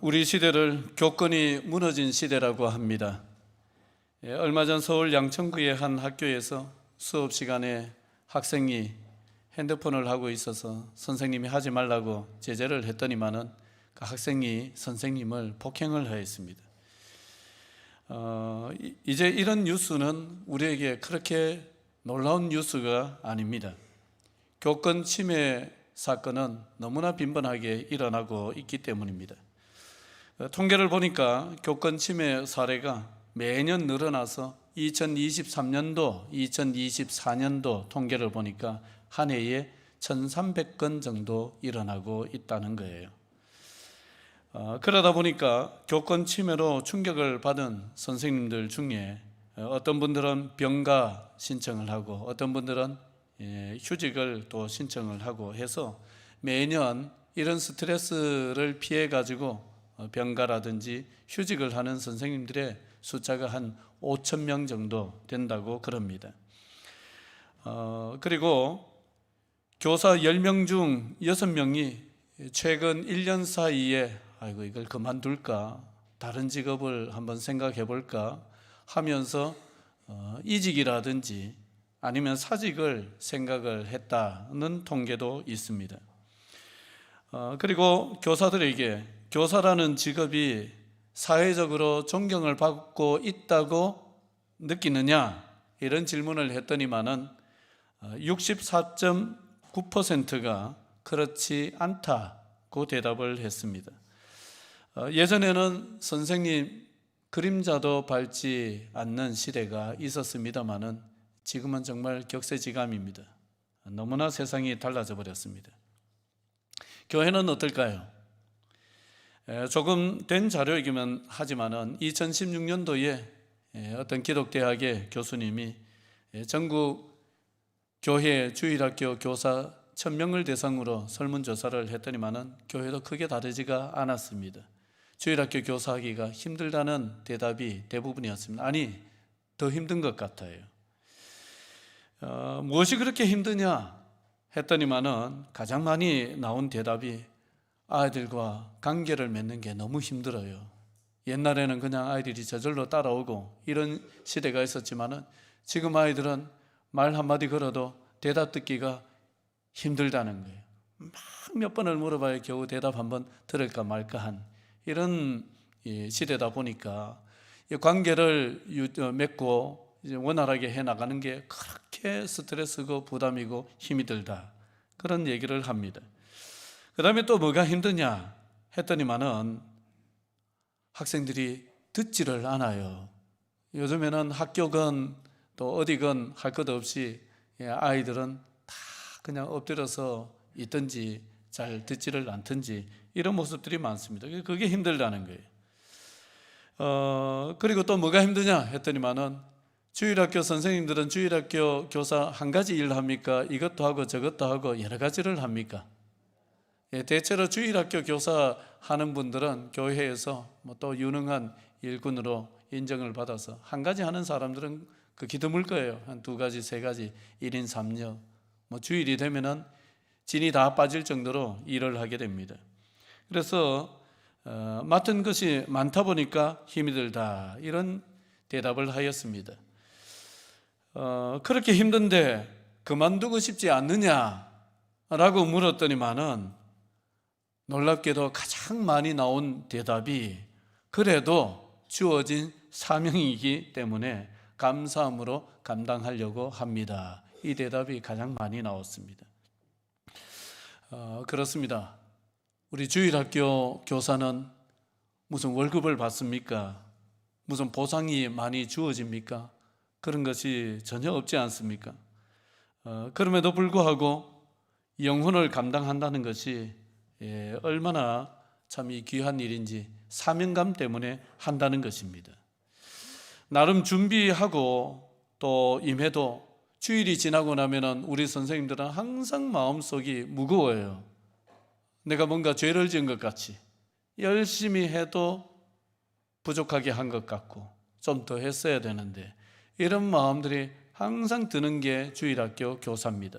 우리 시대를 교권이 무너진 시대라고 합니다. 얼마 전 서울 양천구의 한 학교에서 수업 시간에 학생이 핸드폰을 하고 있어서 선생님이 하지 말라고 제재를 했더니만은 그 학생이 선생님을 폭행을 하였습니다. 이제 이런 뉴스는 우리에게 그렇게 놀라운 뉴스가 아닙니다. 교권 침해 사건은 너무나 빈번하게 일어나고 있기 때문입니다. 통계를 보니까 교권 침해 사례가 매년 늘어나서 2023년도, 2024년도 통계를 보니까 한 해에 1,300건 정도 일어나고 있다는 거예요. 그러다 보니까 교권 침해로 충격을 받은 선생님들 중에 어떤 분들은 병가 신청을 하고 어떤 분들은 휴직을 또 신청을 하고 해서 매년 이런 스트레스를 피해 가지고 병가라든지 휴직을 하는 선생님들의 숫자가 한 5,000명 정도 된다고 그럽니다. 그리고 교사 10명 중 6명이 최근 1년 사이에 아이고 이걸 그만둘까, 다른 직업을 한번 생각해 볼까 하면서 이직이라든지 아니면 사직을 생각을 했다는 통계도 있습니다. 그리고 교사들에게 교사라는 직업이 사회적으로 존경을 받고 있다고 느끼느냐 이런 질문을 했더니만은 64.9%가 그렇지 않다고 대답을 했습니다. 예전에는 선생님 그림자도 밟지 않는 시대가 있었습니다만은 지금은 정말 격세지감입니다. 너무나 세상이 달라져 버렸습니다. 교회는 어떨까요? 조금 된 자료이기만 하지만은 2016년도에 어떤 기독대학의 교수님이 전국 교회 주일학교 교사 1,000명을 대상으로 설문조사를 했더니만은 교회도 크게 다르지가 않았습니다. 주일학교 교사하기가 힘들다는 대답이 대부분이었습니다. 아니, 더 힘든 것 같아요. 무엇이 그렇게 힘드냐 했더니만은 가장 많이 나온 대답이 아이들과 관계를 맺는 게 너무 힘들어요. 옛날에는 그냥 아이들이 저절로 따라오고 이런 시대가 있었지만은 지금 아이들은 말 한마디 걸어도 대답 듣기가 힘들다는 거예요. 막 몇 번을 물어봐야 겨우 대답 한번 들을까 말까 한 이런 시대다 보니까 관계를 맺고 이제 원활하게 해나가는 게 그렇게 스트레스고 부담이고 힘이 들다 그런 얘기를 합니다. 그 다음에 또 뭐가 힘드냐 했더니만은 학생들이 듣지를 않아요. 요즘에는 학교건 또 어디건 할 것 없이 아이들은 다 그냥 엎드려서 있든지 잘 듣지를 않든지 이런 모습들이 많습니다. 그게 힘들다는 거예요. 그리고 또 뭐가 힘드냐 했더니만은 주일학교 선생님들은 주일학교 교사 한 가지 일을 합니까? 이것도 하고 저것도 하고 여러 가지를 합니까? 대체로 주일학교 교사 하는 분들은 교회에서 또 유능한 일꾼으로 인정을 받아서 한 가지 하는 사람들은 극히 드물 거예요. 한 2가지, 3가지, 1인 3역. 주일이 되면은 진이 다 빠질 정도로 일을 하게 됩니다. 그래서 맡은 것이 많다 보니까 힘이 들다 이런 대답을 하였습니다. 그렇게 힘든데 그만두고 싶지 않느냐라고 물었더니만은 놀랍게도 가장 많이 나온 대답이 그래도 주어진 사명이기 때문에 감사함으로 감당하려고 합니다. 이 대답이 가장 많이 나왔습니다. 그렇습니다. 우리 주일학교 교사는 무슨 월급을 받습니까? 무슨 보상이 많이 주어집니까? 그런 것이 전혀 없지 않습니까? 그럼에도 불구하고 영혼을 감당한다는 것이 얼마나 참 이 귀한 일인지 사명감 때문에 한다는 것입니다. 나름 준비하고 또 임해도 주일이 지나고 나면은 우리 선생님들은 항상 마음속이 무거워요. 내가 뭔가 죄를 지은 것 같이 열심히 해도 부족하게 한 것 같고 좀 더 했어야 되는데 이런 마음들이 항상 드는 게 주일학교 교사입니다.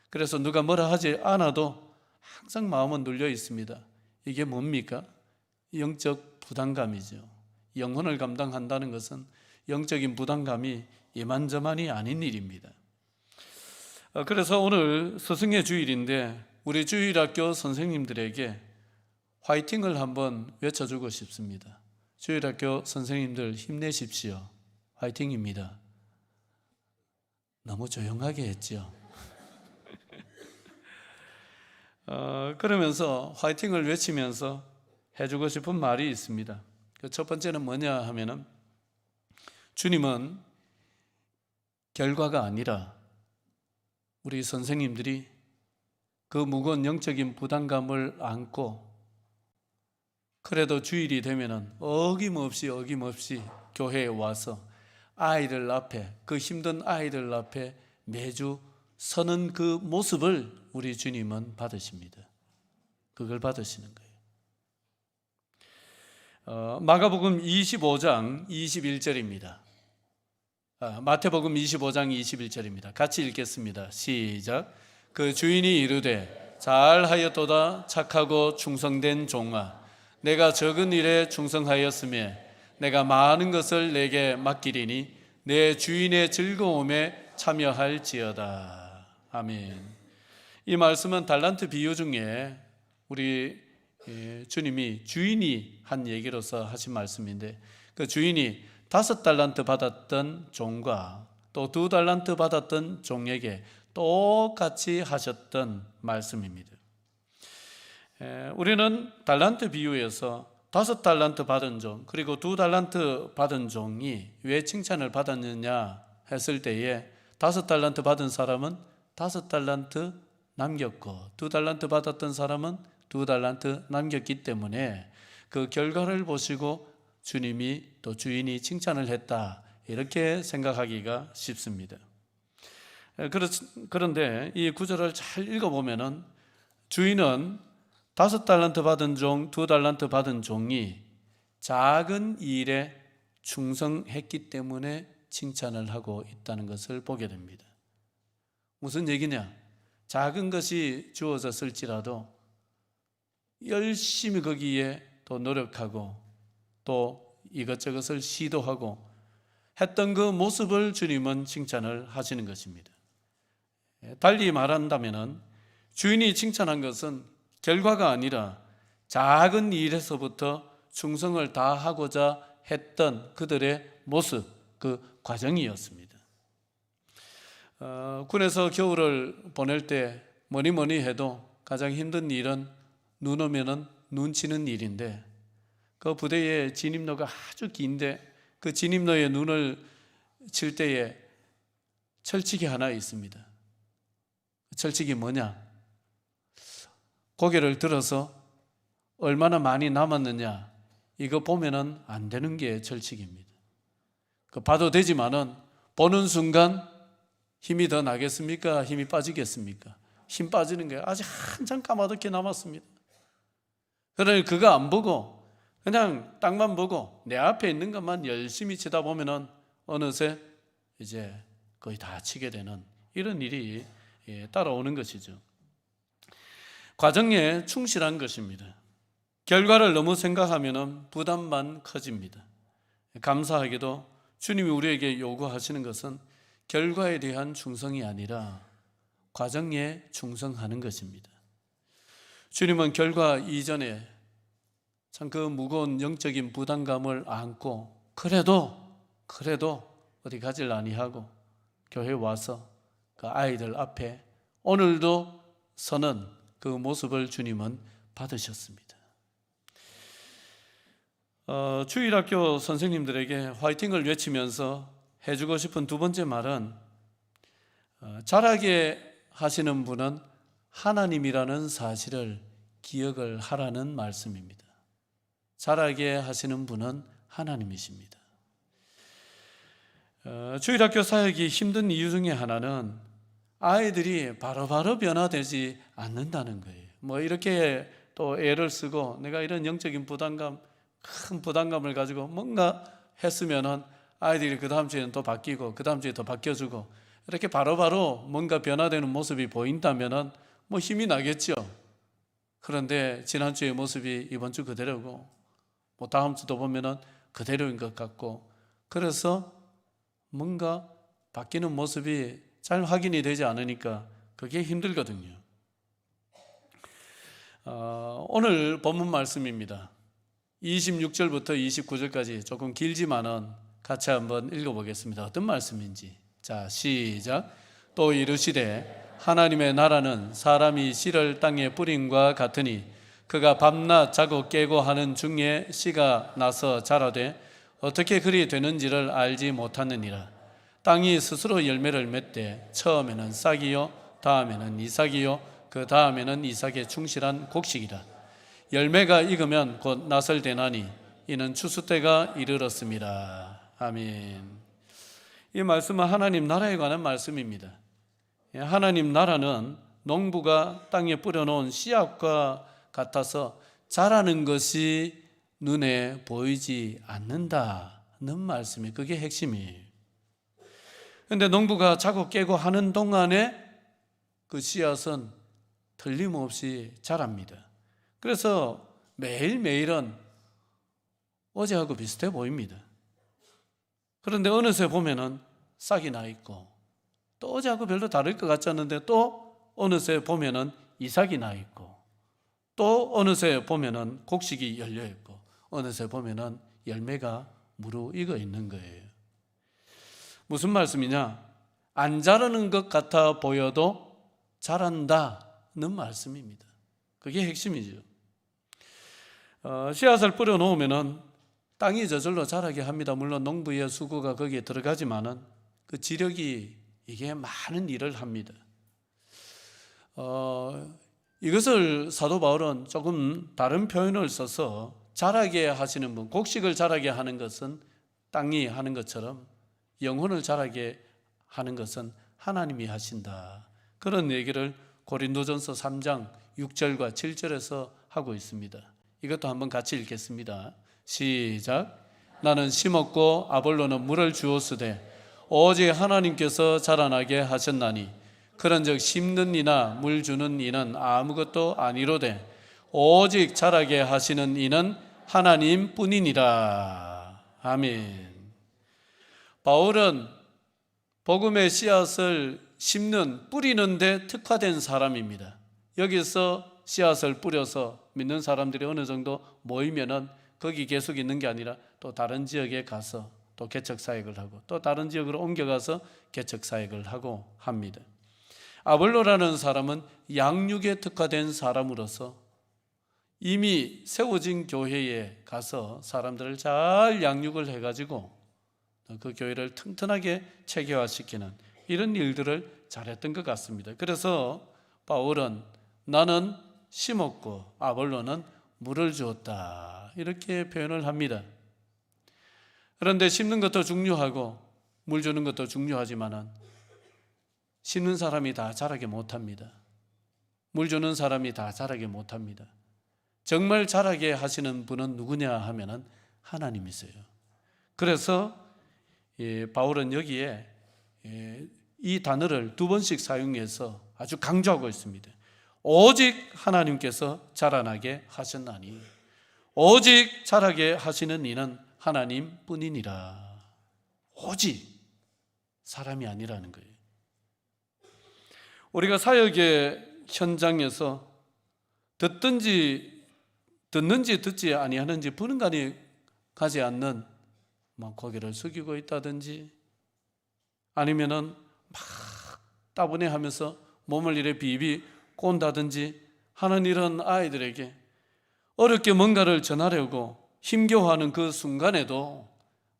그래서 누가 뭐라 하지 않아도 항상 마음은 눌려 있습니다. 이게 뭡니까? 영적 부담감이죠. 영혼을 감당한다는 것은 영적인 부담감이 이만저만이 아닌 일입니다. 그래서 오늘 스승의 주일인데 우리 주일학교 선생님들에게 화이팅을 한번 외쳐주고 싶습니다. 주일학교 선생님들 힘내십시오. 화이팅입니다. 너무 조용하게 했죠. 그러면서 화이팅을 외치면서 해주고 싶은 말이 있습니다. 그 첫 번째는 뭐냐 하면은 주님은 결과가 아니라 우리 선생님들이 그 무거운 영적인 부담감을 안고 그래도 주일이 되면은 어김없이 교회에 와서 아이들 앞에, 그 힘든 아이들 앞에 매주 서는 그 모습을 우리 주님은 받으십니다. 그걸 받으시는 거예요. 마가복음 25장 21절입니다. 마태복음 25장 21절입니다. 같이 읽겠습니다. 시작. 그 주인이 이르되 잘하였도다 착하고 충성된 종아, 내가 적은 일에 충성하였으며 내가 많은 것을 내게 맡기리니 내 주인의 즐거움에 참여할지어다. 아멘. 이 말씀은 달란트 비유 중에 우리 주님이 주인이 한 얘기로서 하신 말씀인데, 그 주인이 5달란트 받았던 종과 또 2달란트 받았던 종에게 똑같이 하셨던 말씀입니다. 우리는 달란트 비유에서 5달란트 받은 종 그리고 2달란트 받은 종이 왜 칭찬을 받았느냐 했을 때에 5달란트 받은 사람은 5달란트 남겼고 2달란트 받았던 사람은 2달란트 남겼기 때문에 그 결과를 보시고 주님이 또 주인이 칭찬을 했다, 이렇게 생각하기가 쉽습니다. 그런데 이 구절을 잘 읽어보면은 주인은 5달란트 받은 종, 2달란트 받은 종이 작은 일에 충성했기 때문에 칭찬을 하고 있다는 것을 보게 됩니다. 무슨 얘기냐? 작은 것이 주어졌을지라도 열심히 거기에 또 노력하고 또 이것저것을 시도하고 했던 그 모습을 주님은 칭찬을 하시는 것입니다. 달리 말한다면 주인이 칭찬한 것은 결과가 아니라 작은 일에서부터 충성을 다하고자 했던 그들의 모습, 그 과정이었습니다. 군에서 겨울을 보낼 때 뭐니 해도 가장 힘든 일은 눈 오면은 눈 치는 일인데, 그 부대의 진입로가 아주 긴데 그 진입로에 눈을 칠 때에 철칙이 하나 있습니다. 철칙이 뭐냐? 고개를 들어서 얼마나 많이 남았느냐, 이거 보면은 안 되는 게 철칙입니다. 봐도 되지만은 보는 순간 힘이 더 나겠습니까? 힘이 빠지겠습니까? 힘 빠지는 게 아직 한참 까마득히 남았습니다. 그러니 그거 안 보고 그냥 땅만 보고 내 앞에 있는 것만 열심히 치다 보면은 어느새 이제 거의 다 치게 되는 이런 일이 따라오는 것이죠. 과정에 충실한 것입니다. 결과를 너무 생각하면은 부담만 커집니다. 감사하게도 주님이 우리에게 요구하시는 것은 결과에 대한 충성이 아니라 과정에 충성하는 것입니다. 주님은 결과 이전에 참 그 무거운 영적인 부담감을 안고 그래도 어디 가질 아니하고 교회에 와서 그 아이들 앞에 오늘도 서는 그 모습을 주님은 받으셨습니다. 주일학교 선생님들에게 화이팅을 외치면서 해주고 싶은 두 번째 말은 자라게 하시는 분은 하나님이라는 사실을 기억을 하라는 말씀입니다. 자라게 하시는 분은 하나님이십니다. 주일학교 사역이 힘든 이유 중에 하나는 아이들이 바로바로 변화되지 않는다는 거예요. 뭐 이렇게 또 애를 쓰고 내가 이런 영적인 부담감, 큰 부담감을 가지고 뭔가 했으면은 아이들이 그 다음 주에는 또 바뀌고 그 다음 주에 또 바뀌어주고 이렇게 바로바로 뭔가 변화되는 모습이 보인다면은 뭐 힘이 나겠죠. 그런데 지난주의 모습이 이번 주 그대로고 뭐 다음 주도 보면은 그대로인 것 같고, 그래서 뭔가 바뀌는 모습이 잘 확인이 되지 않으니까 그게 힘들거든요. 오늘 본문 말씀입니다. 26절부터 29절까지 조금 길지만은 같이 한번 읽어보겠습니다. 어떤 말씀인지. 자, 시작. 또 이르시되 하나님의 나라는 사람이 씨를 땅에 뿌림과 같으니 그가 밤낮 자고 깨고 하는 중에 씨가 나서 자라되 어떻게 그리 되는지를 알지 못하느니라. 땅이 스스로 열매를 맺되 처음에는 싹이요 다음에는 이삭이요 그 다음에는 이삭의 충실한 곡식이라. 열매가 익으면 곧 낫을 대나니 이는 추수 때가 이르렀습니다. 아멘. 이 말씀은 하나님 나라에 관한 말씀입니다. 하나님 나라는 농부가 땅에 뿌려놓은 씨앗과 같아서 자라는 것이 눈에 보이지 않는다는 말씀이 그게 핵심이에요. 그런데 농부가 자고 깨고 하는 동안에 그 씨앗은 틀림없이 자랍니다. 그래서 매일매일은 어제하고 비슷해 보입니다. 그런데 어느새 보면은 싹이 나 있고, 또 어제하고 별로 다를 것 같지 않은데 또 어느새 보면은 이삭이 나 있고, 또 어느새 보면은 곡식이 열려 있고, 어느새 보면은 열매가 무르익어 있는 거예요. 무슨 말씀이냐? 안 자라는 것 같아 보여도 자란다는 말씀입니다. 그게 핵심이죠. 씨앗을 뿌려 놓으면은 땅이 저절로 자라게 합니다. 물론 농부의 수고가 거기에 들어가지만은 그 지력이 이게 많은 일을 합니다. 이것을 사도 바울은 조금 다른 표현을 써서 자라게 하시는 분, 곡식을 자라게 하는 것은 땅이 하는 것처럼 영혼을 자라게 하는 것은 하나님이 하신다. 그런 얘기를 고린도전서 3장 6절과 7절에서 하고 있습니다. 이것도 한번 같이 읽겠습니다. 시작. 나는 심었고 아볼로는 물을 주었으되 오직 하나님께서 자라나게 하셨나니 그런즉 심는 이나 물 주는 이는 아무것도 아니로되 오직 자라게 하시는 이는 하나님뿐이니라. 아멘. 바울은 복음의 씨앗을 심는, 뿌리는 데 특화된 사람입니다. 여기서 씨앗을 뿌려서 믿는 사람들이 어느 정도 모이면은 거기 계속 있는 게 아니라 또 다른 지역에 가서 또 개척 사역을 하고 또 다른 지역으로 옮겨가서 개척 사역을 하고 합니다. 아볼로라는 사람은 양육에 특화된 사람으로서 이미 세워진 교회에 가서 사람들을 잘 양육을 해가지고 그 교회를 튼튼하게 체계화시키는 이런 일들을 잘했던 것 같습니다. 그래서 바울은 나는 심었고 아볼로는 물을 주었다 이렇게 표현을 합니다. 그런데 심는 것도 중요하고 물 주는 것도 중요하지만은 심는 사람이 다 자라게 못합니다. 물 주는 사람이 다 자라게 못합니다. 정말 자라게 하시는 분은 누구냐 하면은 하나님이세요. 그래서 바울은 여기에 이 단어를 두 번씩 사용해서 아주 강조하고 있습니다. 오직 하나님께서 자라나게 하셨나니 오직 자라게 하시는 이는 하나님뿐이니라. 오직 사람이 아니라는 거예요. 우리가 사역의 현장에서 듣는지 듣지 아니하는지 분간이 가지 않는 고개를 숙이고 있다든지 아니면은 막 따분해하면서 몸을 이래 비비 꼰다든지 하는 이런 아이들에게 어렵게 뭔가를 전하려고 힘겨워하는 그 순간에도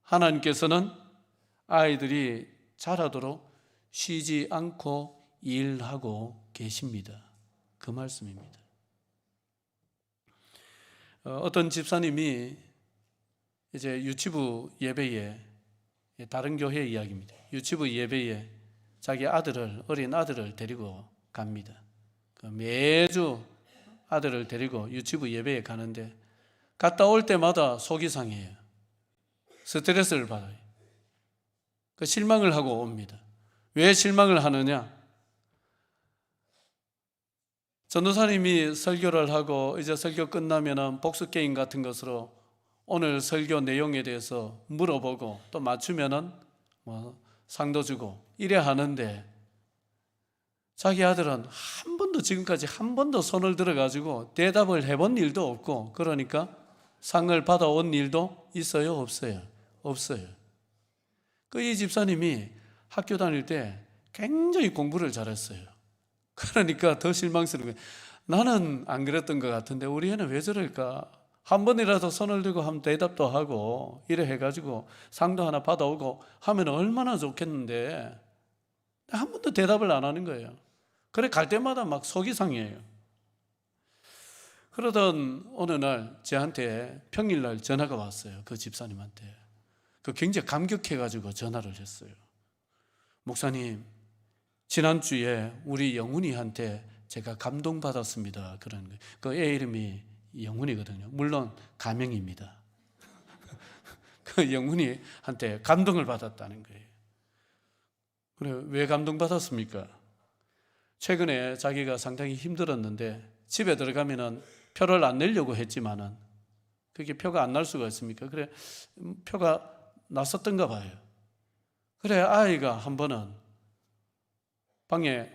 하나님께서는 아이들이 자라도록 쉬지 않고 일하고 계십니다. 그 말씀입니다. 어떤 집사님이 이제 유치부 예배에 다른 교회 이야기입니다. 유치부 예배에 자기 어린 아들을 데리고 갑니다. 매주 아들을 데리고 유치부 예배에 가는데 갔다 올 때마다 속이 상해요. 스트레스를 받아요. 실망을 하고 옵니다. 왜 실망을 하느냐? 전도사님이 설교를 하고 이제 설교 끝나면은 복수 게임 같은 것으로 오늘 설교 내용에 대해서 물어보고 또 맞추면은 뭐 상도 주고 이래 하는데, 자기 아들은 한 번도 지금까지 한 번도 손을 들어가지고 대답을 해본 일도 없고, 그러니까 상을 받아온 일도 있어요, 없어요? 없어요. 이 집사님이 학교 다닐 때 굉장히 공부를 잘했어요. 그러니까 더 실망스러운 거예요. 나는 안 그랬던 것 같은데 우리 애는 왜 저럴까? 한 번이라도 손을 들고 하면 대답도 하고 이래 해가지고 상도 하나 받아오고 하면 얼마나 좋겠는데 한 번도 대답을 안 하는 거예요. 그래 갈 때마다 막 속이 상해요. 그러던 어느 날 저한테 평일날 전화가 왔어요. 그 집사님한테. 굉장히 감격해가지고 전화를 했어요. 목사님, 지난주에 우리 영훈이한테 제가 감동받았습니다. 그런 거예요. 애 이름이 영훈이거든요. 물론 가명입니다. 영훈이한테 감동을 받았다는 거예요. 그래, 왜 감동받았습니까? 최근에 자기가 상당히 힘들었는데 집에 들어가면은 표를 안 내려고 했지만은 그게 표가 안 날 수가 있습니까? 그래, 표가 났었던가 봐요. 그래, 아이가 한 번은 방에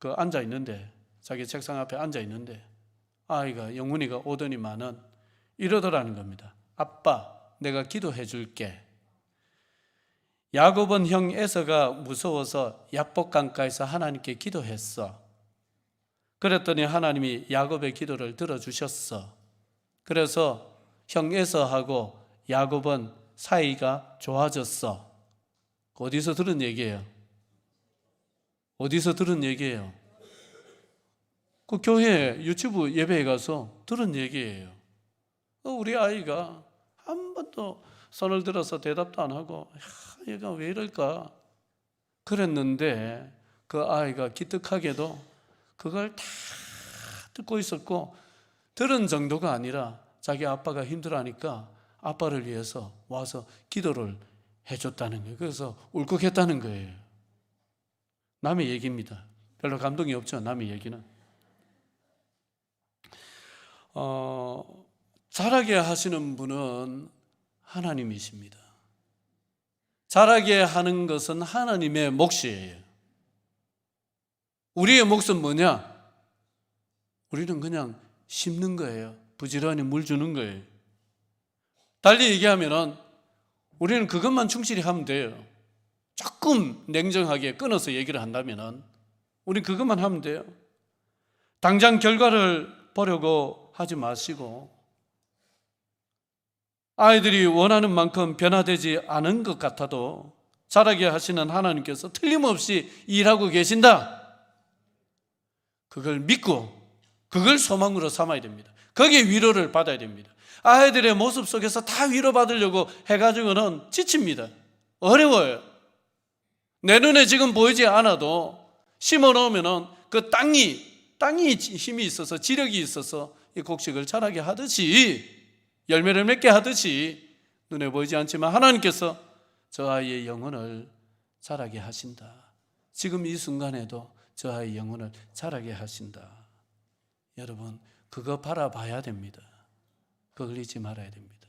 앉아 있는데, 자기 책상 앞에 앉아 있는데 아이가, 영훈이가 오더니만은 이러더라는 겁니다. 아빠, 내가 기도해 줄게. 야곱은 형 에서가 무서워서 야복강가에서 하나님께 기도했어. 그랬더니 하나님이 야곱의 기도를 들어주셨어. 그래서 형 에서하고 야곱은 사이가 좋아졌어. 어디서 들은 얘기예요? 어디서 들은 얘기예요? 교회 유튜브 예배에 가서 들은 얘기예요. 우리 아이가 한 번도 손을 들어서 대답도 안 하고, 얘가 왜 이럴까? 그랬는데 그 아이가 기특하게도 그걸 다 듣고 있었고, 들은 정도가 아니라 자기 아빠가 힘들어하니까 아빠를 위해서 와서 기도를 해줬다는 거예요. 그래서 울컥했다는 거예요. 남의 얘기입니다. 별로 감동이 없죠, 남의 얘기는. 자라게 하시는 분은 하나님이십니다. 자라게 하는 것은 하나님의 몫이에요. 우리의 몫은 뭐냐? 우리는 그냥 심는 거예요. 부지런히 물 주는 거예요. 달리 얘기하면 우리는 그것만 충실히 하면 돼요. 조금 냉정하게 끊어서 얘기를 한다면 우리는 그것만 하면 돼요. 당장 결과를 보려고 하지 마시고, 아이들이 원하는 만큼 변화되지 않은 것 같아도 자라게 하시는 하나님께서 틀림없이 일하고 계신다. 그걸 믿고 그걸 소망으로 삼아야 됩니다. 거기에 위로를 받아야 됩니다. 아이들의 모습 속에서 다 위로받으려고 해가지고는 지칩니다. 어려워요. 내 눈에 지금 보이지 않아도 심어놓으면 그 땅이 힘이 있어서, 지력이 있어서 이 곡식을 자라게 하듯이, 열매를 맺게 하듯이 눈에 보이지 않지만 하나님께서 저 아이의 영혼을 자라게 하신다. 지금 이 순간에도 저 아이의 영혼을 자라게 하신다. 여러분, 그거 바라봐야 됩니다. 그걸 잊지 말아야 됩니다.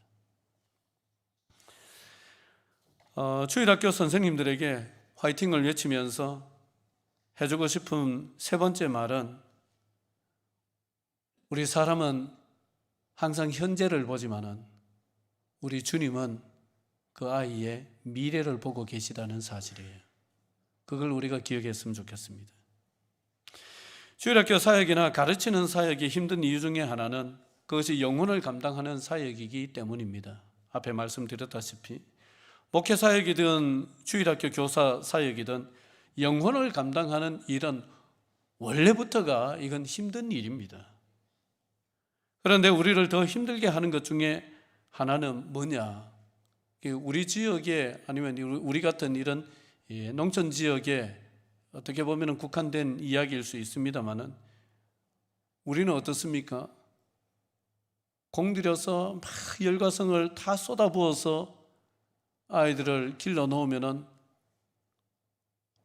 주일학교 선생님들에게 화이팅을 외치면서 해주고 싶은 세 번째 말은, 우리 사람은 항상 현재를 보지만은 우리 주님은 그 아이의 미래를 보고 계시다는 사실이에요. 그걸 우리가 기억했으면 좋겠습니다. 주일학교 사역이나 가르치는 사역이 힘든 이유 중에 하나는 그것이 영혼을 감당하는 사역이기 때문입니다. 앞에 말씀드렸다시피 목회 사역이든 주일학교 교사 사역이든 영혼을 감당하는 일은 원래부터가 이건 힘든 일입니다. 그런데 우리를 더 힘들게 하는 것 중에 하나는 뭐냐? 우리 지역에, 아니면 우리 같은 이런 농촌 지역에 어떻게 보면 국한된 이야기일 수 있습니다만은, 우리는 어떻습니까? 공들여서 막 열과성을 다 쏟아부어서 아이들을 길러 놓으면은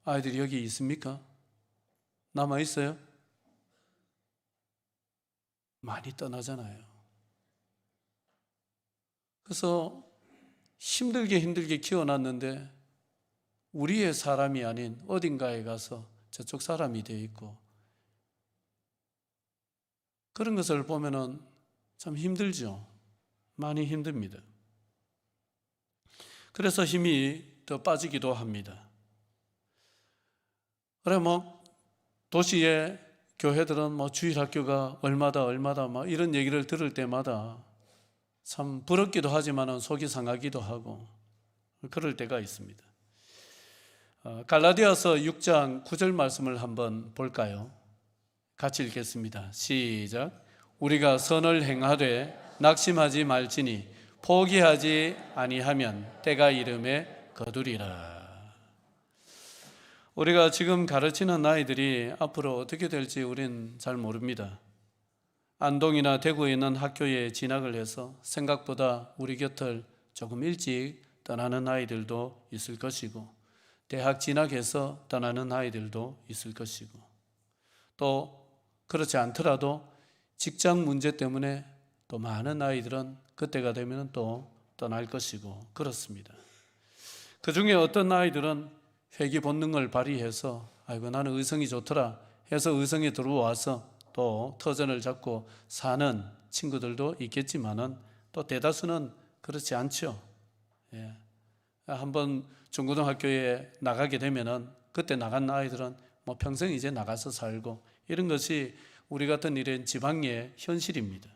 아이들이 여기 있습니까? 남아 있어요? 많이 떠나잖아요. 그래서 힘들게 키워놨는데 우리의 사람이 아닌 어딘가에 가서 저쪽 사람이 되어 있고, 그런 것을 보면은 참 힘들죠. 많이 힘듭니다. 그래서 힘이 더 빠지기도 합니다. 그래 도시의 교회들은 주일학교가 얼마다 이런 얘기를 들을 때마다 참 부럽기도 하지만 속이 상하기도 하고 그럴 때가 있습니다. 갈라디아서 6장 9절 말씀을 한번 볼까요? 같이 읽겠습니다. 시작. 우리가 선을 행하되 낙심하지 말지니 포기하지 아니하면 때가 이름에 거두리라. 우리가 지금 가르치는 아이들이 앞으로 어떻게 될지 우린 잘 모릅니다. 안동이나 대구에 있는 학교에 진학을 해서 생각보다 우리 곁을 조금 일찍 떠나는 아이들도 있을 것이고, 대학 진학해서 떠나는 아이들도 있을 것이고, 또 그렇지 않더라도 직장 문제 때문에 또 많은 아이들은 그때가 되면 또 떠날 것이고 그렇습니다. 그 중에 어떤 아이들은 회귀 본능을 발휘해서 아이고 나는 의성이 좋더라 해서 의성에 들어와서 또 터전을 잡고 사는 친구들도 있겠지만은 또 대다수는 그렇지 않죠. 예. 한번 중고등학교에 나가게 되면은 그때 나간 아이들은 평생 이제 나가서 살고, 이런 것이 우리 같은 이런 지방의 현실입니다.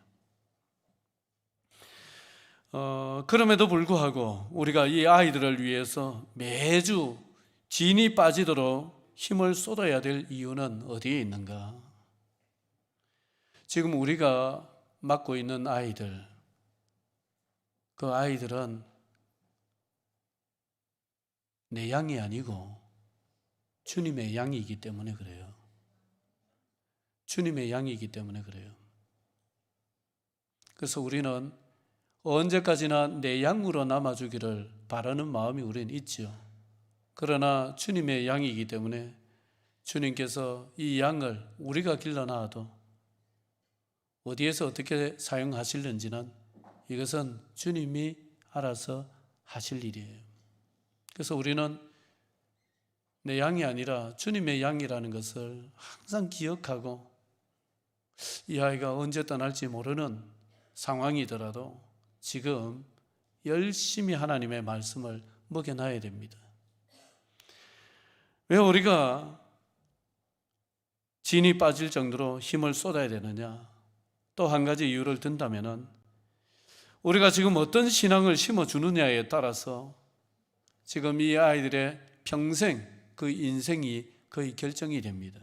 그럼에도 불구하고 우리가 이 아이들을 위해서 매주 진이 빠지도록 힘을 쏟아야 될 이유는 어디에 있는가? 지금 우리가 맡고 있는 아이들, 그 아이들은 내 양이 아니고 주님의 양이기 때문에 그래요. 주님의 양이기 때문에 그래요. 그래서 우리는 언제까지나 내 양으로 남아주기를 바라는 마음이 우리는 있죠. 그러나 주님의 양이기 때문에 주님께서 이 양을 우리가 길러놔도 어디에서 어떻게 사용하실는지는 이것은 주님이 알아서 하실 일이에요. 그래서 우리는 내 양이 아니라 주님의 양이라는 것을 항상 기억하고, 이 아이가 언제 떠날지 모르는 상황이더라도 지금 열심히 하나님의 말씀을 먹여놔야 됩니다. 왜 우리가 진이 빠질 정도로 힘을 쏟아야 되느냐? 또 한 가지 이유를 든다면은 우리가 지금 어떤 신앙을 심어주느냐에 따라서 지금 이 아이들의 평생, 그 인생이 거의 결정이 됩니다.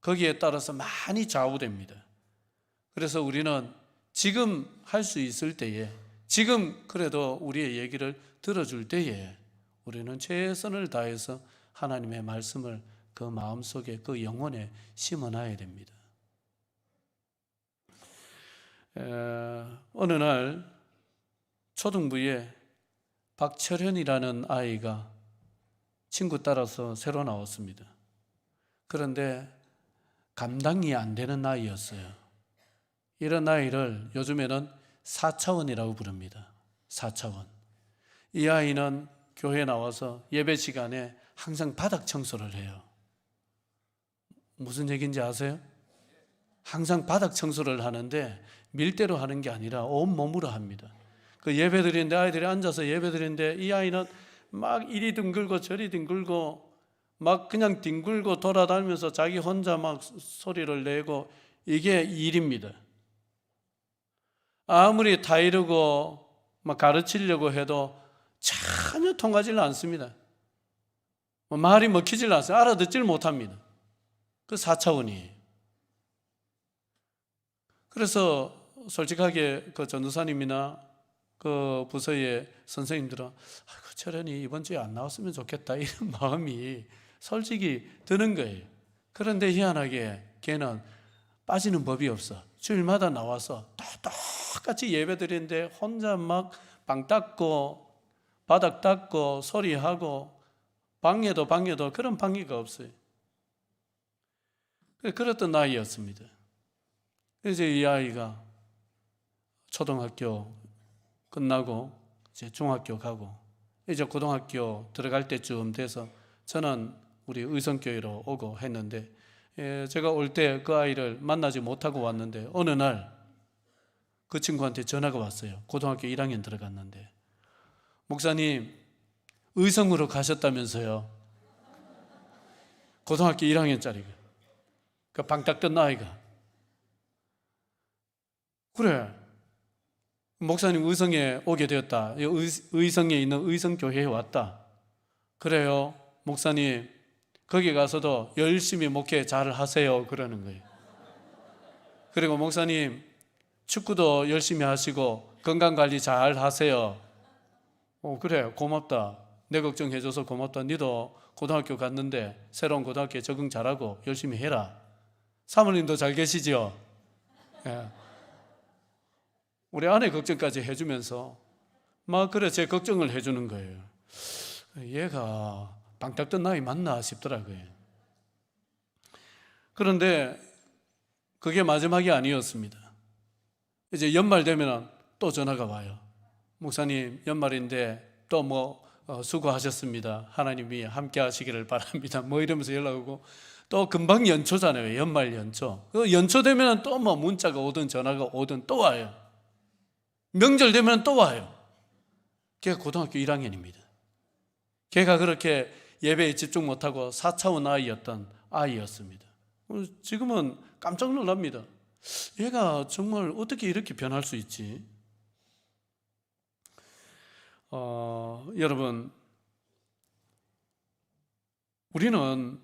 거기에 따라서 많이 좌우됩니다. 그래서 우리는 지금 할 수 있을 때에, 지금 그래도 우리의 얘기를 들어줄 때에 우리는 최선을 다해서 하나님의 말씀을 그 마음속에, 그 영혼에 심어놔야 됩니다. 어느 날 초등부에 박철현이라는 아이가 친구 따라서 새로 나왔습니다. 그런데 감당이 안 되는 아이였어요. 이런 아이를 요즘에는 4차원이라고 부릅니다. 4차원. 이 아이는 교회에 나와서 예배 시간에 항상 바닥 청소를 해요. 무슨 얘기인지 아세요? 항상 바닥 청소를 하는데 밀대로 하는 게 아니라 온몸으로 합니다. 그 예배 드리는데, 아이들이 앉아서 예배 드리는데 이 아이는 막 이리 뒹굴고 저리 뒹굴고 막 그냥 뒹굴고 돌아다니면서 자기 혼자 막 소리를 내고, 이게 일입니다. 아무리 타이르고 막 가르치려고 해도 전혀 통하지를 않습니다. 말이 먹히질 않아요. 알아듣질 못합니다. 그 4차원이에요. 그래서 솔직하게 그 전도사님이나 그 부서의 선생님들은 철현이 이번 주에 안 나왔으면 좋겠다, 이런 마음이 솔직히 드는 거예요. 그런데 희한하게 걔는 빠지는 법이 없어. 주일마다 나와서 똑같이 예배 드리는데 혼자 막 방 닦고 바닥 닦고 소리하고 방해도 그런 방해가 없어요. 그랬던 아이였습니다. 그래서 이 아이가 초등학교 끝나고 이제 중학교 가고 이제 고등학교 들어갈 때쯤 돼서 저는 우리 의성교회로 오고 했는데 제가 올 때 그 아이를 만나지 못하고 왔는데 어느 날 그 친구한테 전화가 왔어요. 고등학교 1학년 들어갔는데 목사님 의성으로 가셨다면서요. 고등학교 1학년짜리가 그 방딱 뜬 아이가 그래 목사님 의성에 오게 되었다. 의성에 있는 의성교회에 왔다. 그래요 목사님 거기 가서도 열심히 목회 잘 하세요 그러는 거예요. 그리고 목사님 축구도 열심히 하시고 건강관리 잘 하세요. 그래 고맙다. 내 걱정해줘서 고맙다. 니도 고등학교 갔는데 새로운 고등학교에 적응 잘하고 열심히 해라. 사모님도 잘 계시죠? 예. 우리 아내 걱정까지 해주면서 막 그래 제 걱정을 해주는 거예요. 얘가 방딱 뜬 나이 맞나 싶더라고요. 그런데 그게 마지막이 아니었습니다. 이제 연말 되면 또 전화가 와요. 목사님 연말인데 또 수고하셨습니다. 하나님이 함께 하시기를 바랍니다. 이러면서 연락 오고 또 금방 연초잖아요. 연말 연초. 연초 되면 또 문자가 오든 전화가 오든 또 와요. 명절 되면 또 와요. 걔가 고등학교 1학년입니다. 걔가 그렇게 예배에 집중 못하고 4차원 아이였던 아이였습니다. 지금은 깜짝 놀랍니다. 얘가 정말 어떻게 이렇게 변할 수 있지? 여러분 우리는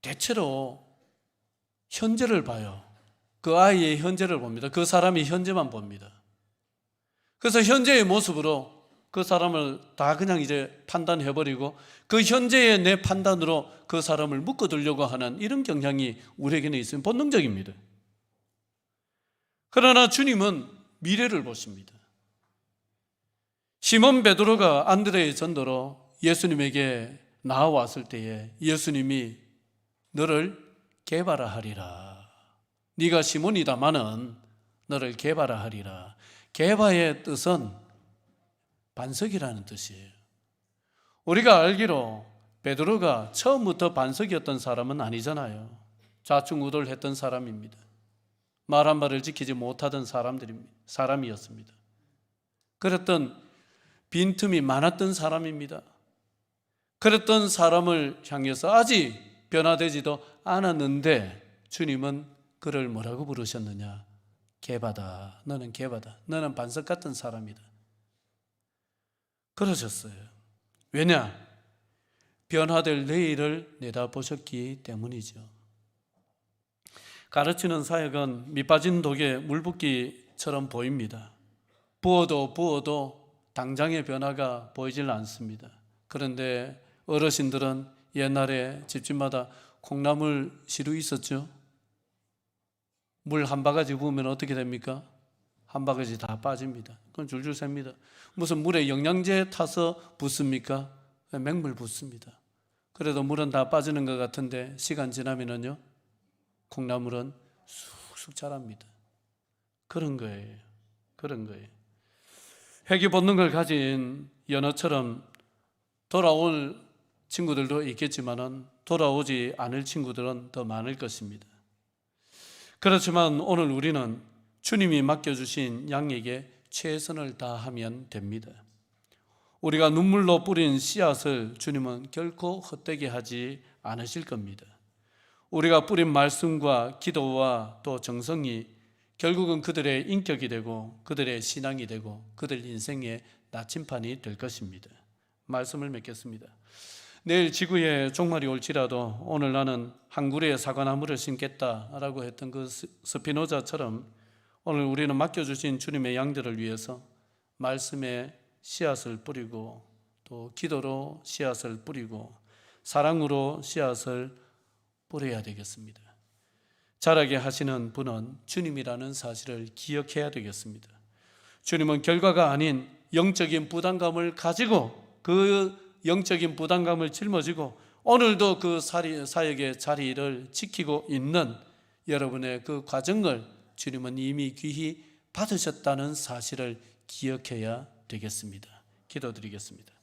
대체로 현재를 봐요. 그 아이의 현재를 봅니다. 그 사람이 현재만 봅니다. 그래서 현재의 모습으로 그 사람을 다 그냥 이제 판단해버리고 그 현재의 내 판단으로 그 사람을 묶어두려고 하는 이런 경향이 우리에게는 있으면 본능적입니다. 그러나 주님은 미래를 보십니다. 시몬 베드로가 안드레의 전도로 예수님에게 나와왔을 때에 예수님이 너를 게바라하리라. 네가 시몬이다마는 너를 게바라하리라. 게바의 뜻은 반석이라는 뜻이에요. 우리가 알기로 베드로가 처음부터 반석이었던 사람은 아니잖아요. 좌충우돌했던 사람입니다. 말 한 마디를 지키지 못하던 사람이었습니다. 그랬던 빈틈이 많았던 사람입니다. 그랬던 사람을 향해서 아직 변화되지도 않았는데 주님은 그를 뭐라고 부르셨느냐? 게바다. 너는 게바다. 너는 반석 같은 사람이다. 그러셨어요. 왜냐? 변화될 내일을 내다보셨기 때문이죠. 가르치는 사역은 밑빠진 독에 물 붓기처럼 보입니다. 부어도 당장의 변화가 보이질 않습니다. 그런데 어르신들은 옛날에 집집마다 콩나물 시루 있었죠. 물 한 바가지 부으면 어떻게 됩니까? 한 바가지 다 빠집니다. 그건 줄줄 셉니다. 무슨 물에 영양제 타서 붓습니까? 맹물 붓습니다. 그래도 물은 다 빠지는 것 같은데 시간 지나면은요 콩나물은 쑥쑥 자랍니다. 그런 거예요. 회귀 본능을 가진 연어처럼 돌아올 친구들도 있겠지만은 돌아오지 않을 친구들은 더 많을 것입니다. 그렇지만 오늘 우리는 주님이 맡겨주신 양에게 최선을 다하면 됩니다. 우리가 눈물로 뿌린 씨앗을 주님은 결코 헛되게 하지 않으실 겁니다. 우리가 뿌린 말씀과 기도와 또 정성이 결국은 그들의 인격이 되고 그들의 신앙이 되고 그들 인생의 나침판이 될 것입니다. 말씀을 맺겠습니다. 내일 지구에 종말이 올지라도 오늘 나는 한 그루의 사과나무를 심겠다라고 했던 그 스피노자처럼 오늘 우리는 맡겨주신 주님의 양들을 위해서 말씀에 씨앗을 뿌리고 또 기도로 씨앗을 뿌리고 사랑으로 씨앗을 뿌려야 되겠습니다. 자라게 하시는 분은 주님이라는 사실을 기억해야 되겠습니다. 주님은 결과가 아닌 영적인 부담감을 가지고 그 영적인 부담감을 짊어지고 오늘도 그 사역의 자리를 지키고 있는 여러분의 그 과정을 주님은 이미 귀히 받으셨다는 사실을 기억해야 되겠습니다. 기도드리겠습니다.